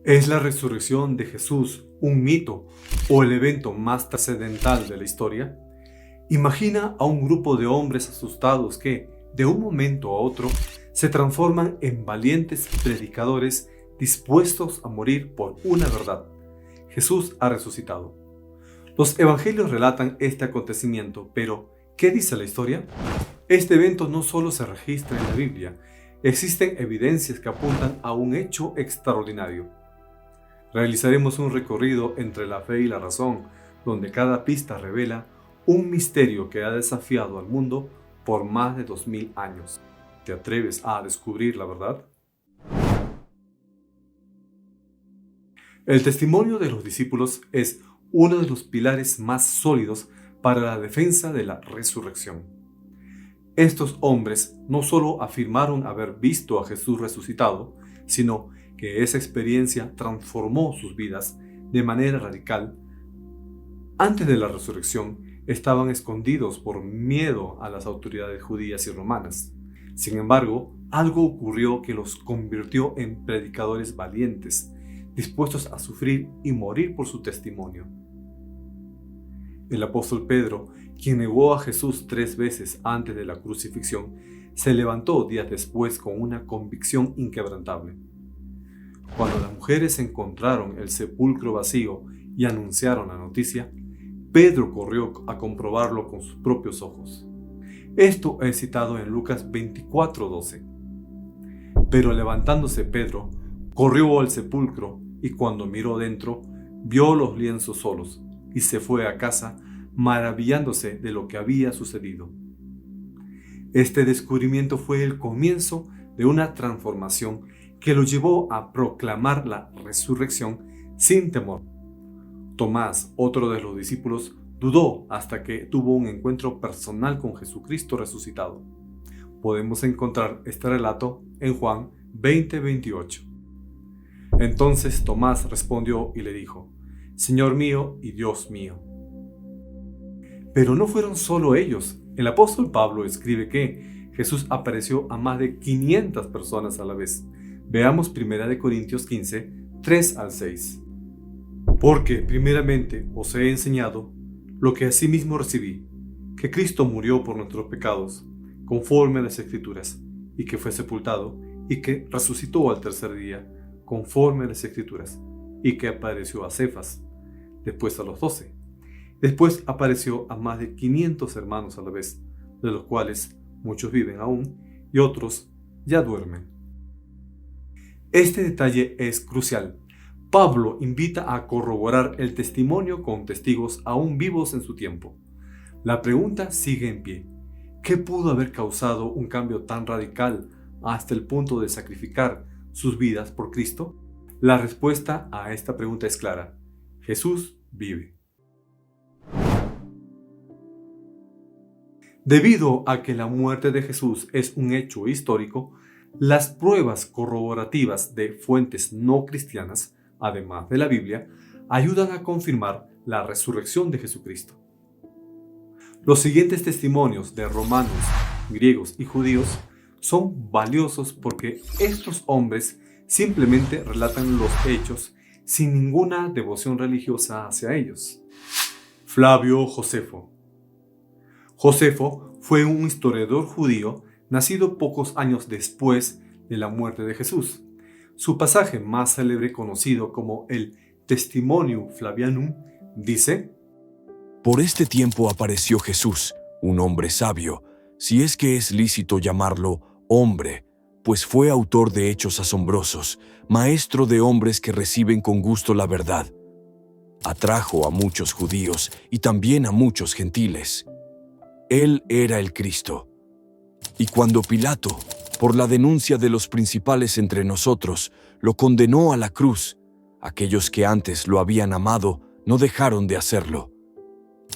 ¿Es la resurrección de Jesús un mito o el evento más trascendental de la historia? Imagina a un grupo de hombres asustados que, de un momento a otro, se transforman en valientes predicadores dispuestos a morir por una verdad. Jesús ha resucitado. Los evangelios relatan este acontecimiento, pero ¿qué dice la historia? Este evento no solo se registra en la Biblia, existen evidencias que apuntan a un hecho extraordinario. Realizaremos un recorrido entre la fe y la razón, donde cada pista revela un misterio que ha desafiado al mundo por más de 2000 años. ¿Te atreves a descubrir la verdad? El testimonio de los discípulos es uno de los pilares más sólidos para la defensa de la resurrección. Estos hombres no solo afirmaron haber visto a Jesús resucitado, sino que esa experiencia transformó sus vidas de manera radical. Antes de la resurrección, estaban escondidos por miedo a las autoridades judías y romanas. Sin embargo, algo ocurrió que los convirtió en predicadores valientes, dispuestos a sufrir y morir por su testimonio. El apóstol Pedro, quien negó a Jesús 3 veces antes de la crucifixión, se levantó días después con una convicción inquebrantable. Cuando las mujeres encontraron el sepulcro vacío y anunciaron la noticia, Pedro corrió a comprobarlo con sus propios ojos. Esto es citado en Lucas 24:12. Pero levantándose Pedro, corrió al sepulcro y cuando miró dentro, vio los lienzos solos y se fue a casa maravillándose de lo que había sucedido. Este descubrimiento fue el comienzo de una transformación que lo llevó a proclamar la resurrección sin temor. Tomás, otro de los discípulos, dudó hasta que tuvo un encuentro personal con Jesucristo resucitado. Podemos encontrar este relato en Juan 20:28. Entonces Tomás respondió y le dijo: Señor mío y Dios mío. Pero no fueron solo ellos. El apóstol Pablo escribe que Jesús apareció a más de 500 personas a la vez. Veamos 1 Corintios 15, 3 al 6. Porque primeramente os he enseñado lo que asimismo recibí, que Cristo murió por nuestros pecados, conforme a las Escrituras, y que fue sepultado, y que resucitó al tercer día, conforme a las Escrituras, y que apareció a Cefas, después a los 12. Después apareció a más de 500 hermanos a la vez, de los cuales muchos viven aún y otros ya duermen. Este detalle es crucial. Pablo invita a corroborar el testimonio con testigos aún vivos en su tiempo. La pregunta sigue en pie. ¿Qué pudo haber causado un cambio tan radical hasta el punto de sacrificar sus vidas por Cristo? La respuesta a esta pregunta es clara. Jesús vive. Debido a que la muerte de Jesús es un hecho histórico, las pruebas corroborativas de fuentes no cristianas, además de la Biblia, ayudan a confirmar la resurrección de Jesucristo. Los siguientes testimonios de romanos, griegos y judíos son valiosos porque estos hombres simplemente relatan los hechos sin ninguna devoción religiosa hacia ellos. Flavio Josefo. Josefo fue un historiador judío nacido pocos años después de la muerte de Jesús. Su pasaje más célebre, conocido como el Testimonium Flavianum, dice: Por este tiempo apareció Jesús, un hombre sabio, si es que es lícito llamarlo hombre, pues fue autor de hechos asombrosos, maestro de hombres que reciben con gusto la verdad. Atrajo a muchos judíos y también a muchos gentiles. Él era el Cristo. Y cuando Pilato, por la denuncia de los principales entre nosotros, lo condenó a la cruz, aquellos que antes lo habían amado no dejaron de hacerlo.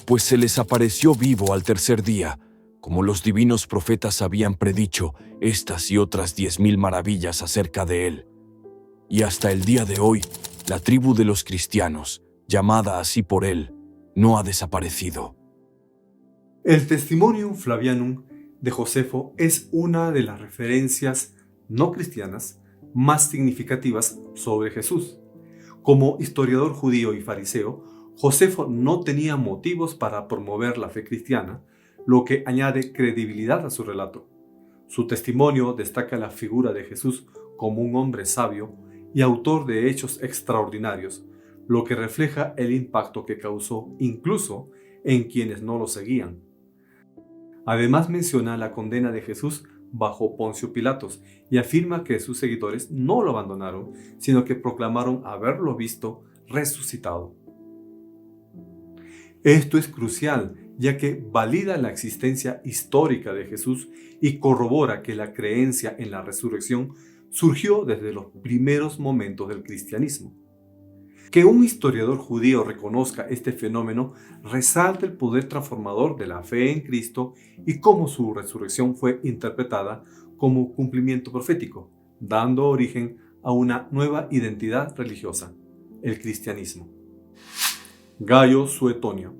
Pues se les apareció vivo al tercer día, como los divinos profetas habían predicho estas y otras 10,000 maravillas acerca de él. Y hasta el día de hoy, la tribu de los cristianos, llamada así por él, no ha desaparecido. El Testimonium Flavianum de Josefo es una de las referencias no cristianas más significativas sobre Jesús. Como historiador judío y fariseo, Josefo no tenía motivos para promover la fe cristiana, lo que añade credibilidad a su relato. Su testimonio destaca la figura de Jesús como un hombre sabio y autor de hechos extraordinarios, lo que refleja el impacto que causó incluso en quienes no lo seguían. Además menciona la condena de Jesús bajo Poncio Pilatos y afirma que sus seguidores no lo abandonaron, sino que proclamaron haberlo visto resucitado. Esto es crucial, ya que valida la existencia histórica de Jesús y corrobora que la creencia en la resurrección surgió desde los primeros momentos del cristianismo. Que un historiador judío reconozca este fenómeno resalta el poder transformador de la fe en Cristo y cómo su resurrección fue interpretada como cumplimiento profético, dando origen a una nueva identidad religiosa, el cristianismo. Gayo Suetonio.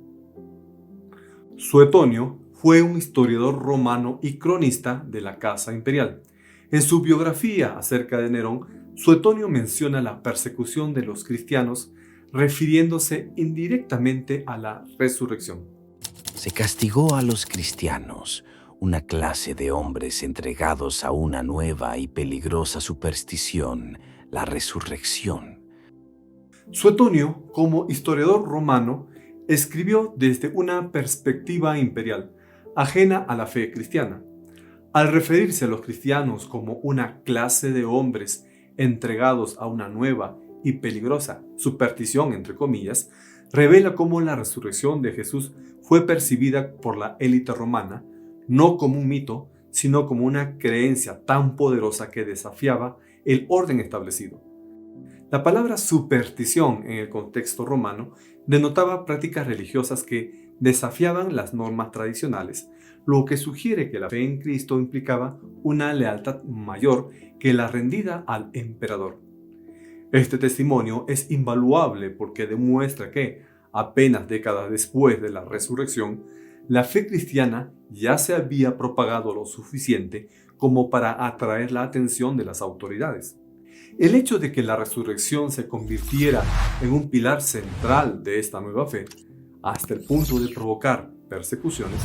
Suetonio fue un historiador romano y cronista de la Casa Imperial. En su biografía acerca de Nerón, Suetonio menciona la persecución de los cristianos, refiriéndose indirectamente a la resurrección. Se castigó a los cristianos, una clase de hombres entregados a una nueva y peligrosa superstición, la resurrección. Suetonio, como historiador romano, escribió desde una perspectiva imperial, ajena a la fe cristiana. Al referirse a los cristianos como una clase de hombres entregados a una nueva y peligrosa superstición, entre comillas, revela cómo la resurrección de Jesús fue percibida por la élite romana, no como un mito, sino como una creencia tan poderosa que desafiaba el orden establecido. La palabra superstición en el contexto romano denotaba prácticas religiosas que desafiaban las normas tradicionales, lo que sugiere que la fe en Cristo implicaba una lealtad mayor que la rendida al emperador. Este testimonio es invaluable porque demuestra que, apenas décadas después de la resurrección, la fe cristiana ya se había propagado lo suficiente como para atraer la atención de las autoridades. El hecho de que la resurrección se convirtiera en un pilar central de esta nueva fe, hasta el punto de provocar persecuciones,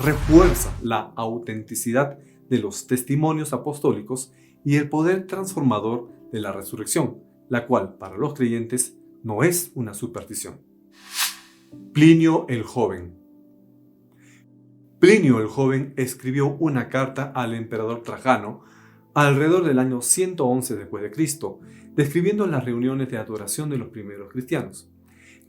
refuerza la autenticidad de los testimonios apostólicos y el poder transformador de la resurrección, la cual para los creyentes no es una superstición. Plinio el Joven. Plinio el Joven escribió una carta al emperador Trajano alrededor del año 111 después de Cristo, describiendo las reuniones de adoración de los primeros cristianos,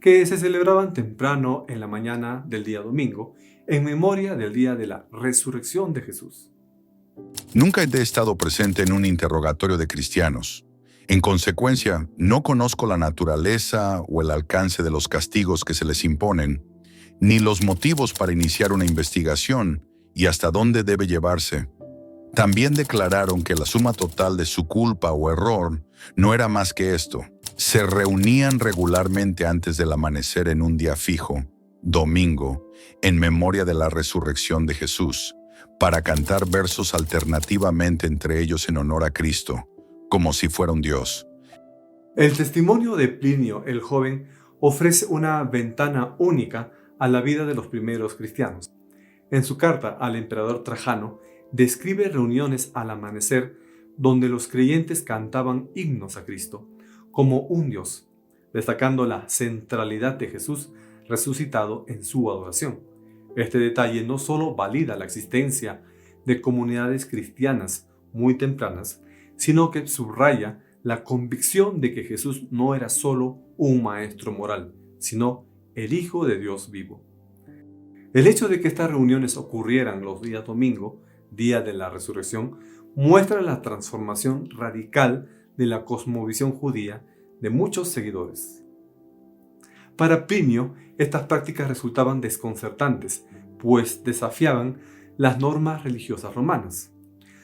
que se celebraban temprano en la mañana del día domingo, en memoria del día de la resurrección de Jesús. Nunca he estado presente en un interrogatorio de cristianos. En consecuencia, no conozco la naturaleza o el alcance de los castigos que se les imponen, ni los motivos para iniciar una investigación y hasta dónde debe llevarse. También declararon que la suma total de su culpa o error no era más que esto. Se reunían regularmente antes del amanecer en un día fijo, domingo, en memoria de la resurrección de Jesús, para cantar versos alternativamente entre ellos en honor a Cristo, como si fuera un Dios. El testimonio de Plinio el Joven ofrece una ventana única a la vida de los primeros cristianos. En su carta al emperador Trajano, describe reuniones al amanecer donde los creyentes cantaban himnos a Cristo como un Dios, destacando la centralidad de Jesús resucitado en su adoración. Este detalle no solo valida la existencia de comunidades cristianas muy tempranas, sino que subraya la convicción de que Jesús no era solo un maestro moral, sino el Hijo de Dios vivo. El hecho de que estas reuniones ocurrieran los días domingo, día de la resurrección, muestra la transformación radical de la cosmovisión judía de muchos seguidores. Para Plinio, estas prácticas resultaban desconcertantes, pues desafiaban las normas religiosas romanas.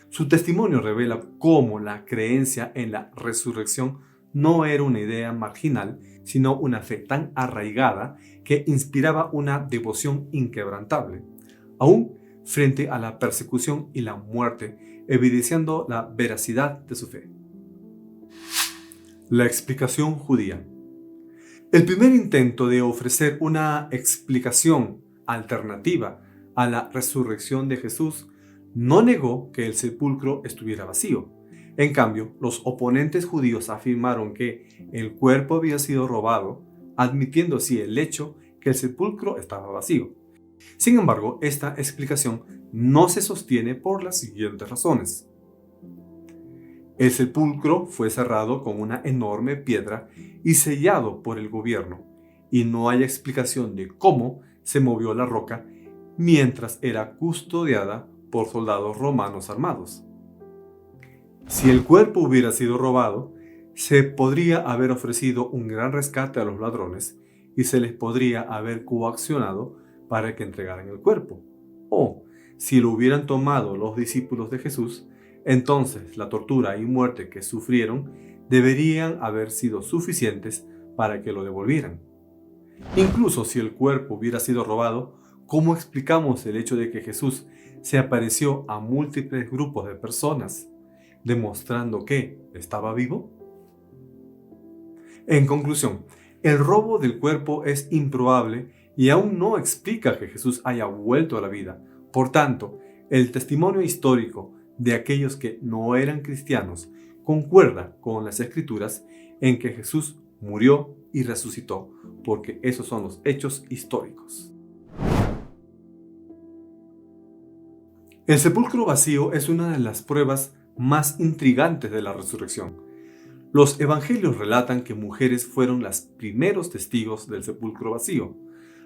Su testimonio revela cómo la creencia en la resurrección no era una idea marginal, sino una fe tan arraigada que inspiraba una devoción inquebrantable, aún frente a la persecución y la muerte, evidenciando la veracidad de su fe. La explicación judía. El primer intento de ofrecer una explicación alternativa a la resurrección de Jesús no negó que el sepulcro estuviera vacío. En cambio, los oponentes judíos afirmaron que el cuerpo había sido robado, admitiendo así el hecho que el sepulcro estaba vacío. Sin embargo, esta explicación no se sostiene por las siguientes razones. El sepulcro fue cerrado con una enorme piedra y sellado por el gobierno, y no hay explicación de cómo se movió la roca mientras era custodiada por soldados romanos armados. Si el cuerpo hubiera sido robado, se podría haber ofrecido un gran rescate a los ladrones y se les podría haber coaccionado para que entregaran el cuerpo. O, si lo hubieran tomado los discípulos de Jesús, entonces la tortura y muerte que sufrieron deberían haber sido suficientes para que lo devolvieran. Incluso si el cuerpo hubiera sido robado, ¿cómo explicamos el hecho de que Jesús se apareció a múltiples grupos de personas, demostrando que estaba vivo? En conclusión, el robo del cuerpo es improbable y aún no explica que Jesús haya vuelto a la vida. Por tanto, el testimonio histórico de aquellos que no eran cristianos concuerda con las Escrituras en que Jesús murió y resucitó, porque esos son los hechos históricos. El sepulcro vacío es una de las pruebas más intrigantes de la resurrección. Los evangelios relatan que mujeres fueron las primeros testigos del sepulcro vacío,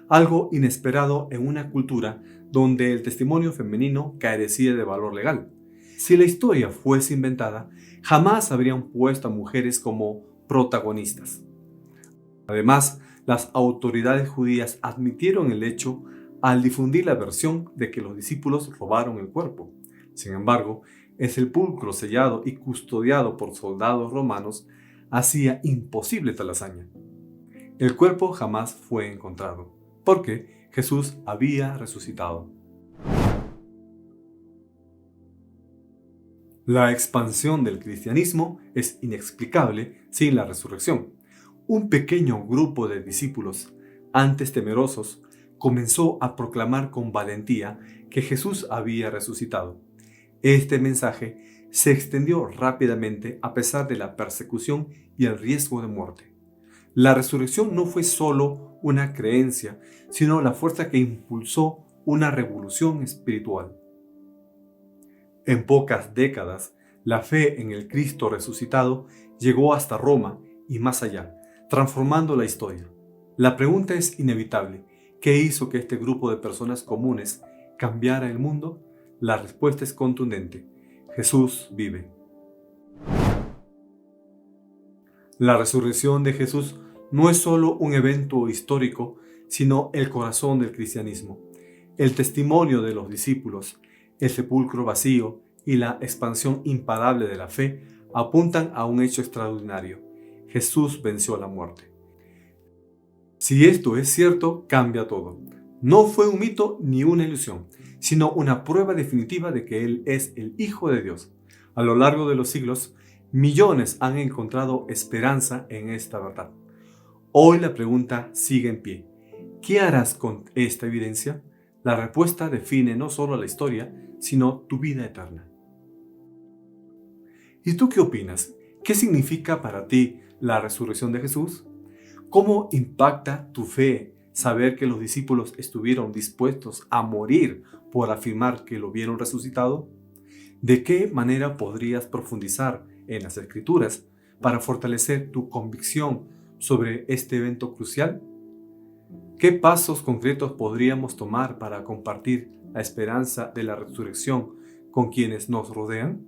algo inesperado en una cultura donde el testimonio femenino carecía de valor legal. Si la historia fuese inventada, jamás habrían puesto a mujeres como protagonistas. Además, las autoridades judías admitieron el hecho al difundir la versión de que los discípulos robaron el cuerpo. Sin embargo, el sepulcro sellado y custodiado por soldados romanos hacía imposible tal hazaña. El cuerpo jamás fue encontrado, porque Jesús había resucitado. La expansión del cristianismo es inexplicable sin la resurrección. Un pequeño grupo de discípulos, antes temerosos, comenzó a proclamar con valentía que Jesús había resucitado. Este mensaje se extendió rápidamente a pesar de la persecución y el riesgo de muerte. La resurrección no fue solo una creencia, sino la fuerza que impulsó una revolución espiritual. En pocas décadas, la fe en el Cristo resucitado llegó hasta Roma y más allá, transformando la historia. La pregunta es inevitable: ¿qué hizo que este grupo de personas comunes cambiara el mundo? La respuesta es contundente: Jesús vive. La resurrección de Jesús no es solo un evento histórico, sino el corazón del cristianismo. El testimonio de los discípulos, el sepulcro vacío y la expansión imparable de la fe apuntan a un hecho extraordinario: Jesús venció la muerte. Si esto es cierto, cambia todo. No fue un mito ni una ilusión, sino una prueba definitiva de que Él es el Hijo de Dios. A lo largo de los siglos, millones han encontrado esperanza en esta verdad. Hoy la pregunta sigue en pie: ¿qué harás con esta evidencia? La respuesta define no solo la historia, sino tu vida eterna. ¿Y tú qué opinas? ¿Qué significa para ti la resurrección de Jesús? ¿Cómo impacta tu fe saber que los discípulos estuvieron dispuestos a morir por afirmar que lo vieron resucitado? ¿De qué manera podrías profundizar en las Escrituras para fortalecer tu convicción sobre este evento crucial? ¿Qué pasos concretos podríamos tomar para compartir la esperanza de la resurrección con quienes nos rodean?